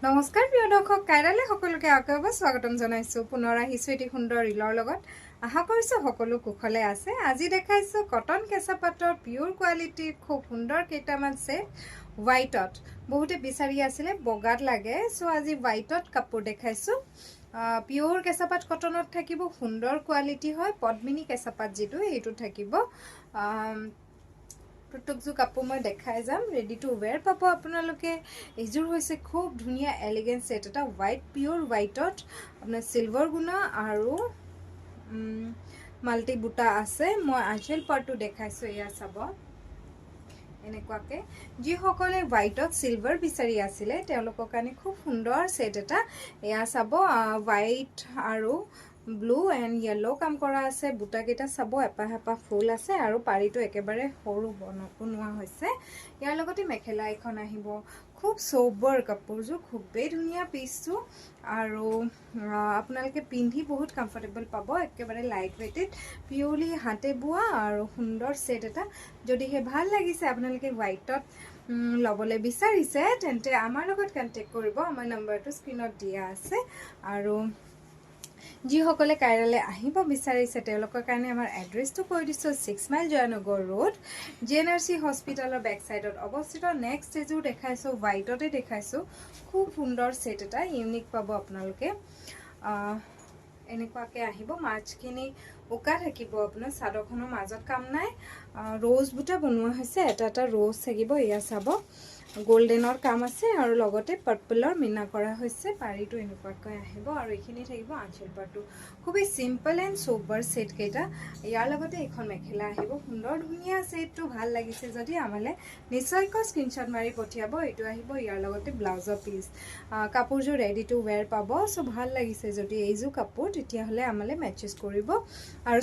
নমস্কাৰ প্ৰিয় দৰ্শক কাইৰালে সকলোকে আকৌ স্বাগতম জনাইছো পুনৰ আহিছো এটি সুন্দৰ ৰিলৰ লগত আশা কৰিছো সকলো কুশলে আছে আজি দেখাইছো কটন কেঁচা পাটৰ পিওৰ কোৱালিটি খুব সুন্দৰ কেইটামান সেট হোৱাইটত বহুতে বিচাৰি আছিলে বগাত লাগে সো আজি হোৱাইটত কাপোৰ দেখাইছো পিওৰ কেঁচাপাত কটনত থাকিব সুন্দৰ কোৱালিটি হয় পদ্মিনী কেঁচাপাত যেটো এইটো থাকিব প্ৰত্যেকযোৰ কাপোৰ মই দেখাই যাম ৰেডি টু ওয়্যাৰ পাব আপোনালোকে এইযোৰ হৈছে খুব ধুনিয়া এলিগেন্ট সেট এটা হোৱাইট পিওৰ হোৱাইটত আপোনাৰ সিলভাৰ গুণা আৰু মাল্টি বুটা আছে মই আঁচল পাৰ্টটো দেখাইছো এয়া চাব এনেকুৱাকে যি সকলে হোৱাইটত সিলভাৰ বিচাৰি আছিলে তেওঁলোকৰ কাৰণে খুব সুন্দৰ সেট এটা এয়া চাব হোৱাইট আৰু ব্লু এন্ড येलो কাম কৰা আছে বুটা কেটা চাব এপা হেপা ফুল আছে আৰু পাৰিটো একেবাৰে সৰু বনোৱা হৈছে ইয়াৰ লগতে মেখেলা এখন আহিব খুব সোবৰ কাপোৰজো খুবেই ধুনিয়া পিসটো আৰু আপোনালোকে পিন্ধি বহুত কমফৰ্টেবল পাব একেবাৰে লাইট ওয়েটেড পিওৰলি হাতে বুৱা আৰু সুন্দৰ সেট এটা যদি হে ভাল লাগিছে আপোনালোকে হোৱাইটত লবলে বিচাৰিছে তেন্তে আমাৰ লগত কন্টাক্ট কৰিব আমাৰ নম্বৰটো স্ক্ৰিনত দিয়া আছে আৰু যি সকলে কাইৰালে আহিব বিচাৰিছে তেওঁলোকৰ কাৰণে আমাৰ এড্ৰেছটো কৈ দিছো 6 মাইল জয়নগৰ ৰোড জেএনআৰসি হস্পিটালৰ বেক সাইডত অৱস্থিত নেক্সট এজো দেখাইছো হোৱাইটতে দেখাইছো খুব সুন্দৰ সেট এটা ইউনিক পাব আপোনালোকে এনেকুৱাকে আহিব মাছখিনি উকা থাকিব আপোনাৰ সাদখনৰ মাজত কাম নাই रोज বুটা বনোৱা হৈছে এটা এটা रोज থাকিব ইয়া চাব গোল্ডেনৰ কাম আছে আৰু লগতে পাৰ্পলৰ মিনা কৰা হৈছে পাৰিটো এনেকুৱাকৈ আহিব আৰু এখিনি থাকিব আঁচল পাটটো খুবই সিম্পল এন্ড সোবৰ সেট কেটা ইয়াৰ লগতে এখন মেখেলা আহিব সুন্দৰ ধুনিয়া সেটটো ভাল লাগিছে যদি আমালে নিশ্চয়কৈ স্ক্ৰিনশ্বট মাৰি পঠিয়াব এটো আহিব ইয়াৰ লগতে ব্লাউজৰ পিস কাপোৰজো ৰেডি টু ওয়্যাৰ পাব সো ভাল লাগিছে যদি এইজো কাপোৰ তেতিয়া হলে আমালে মেচেজ কৰিব আৰু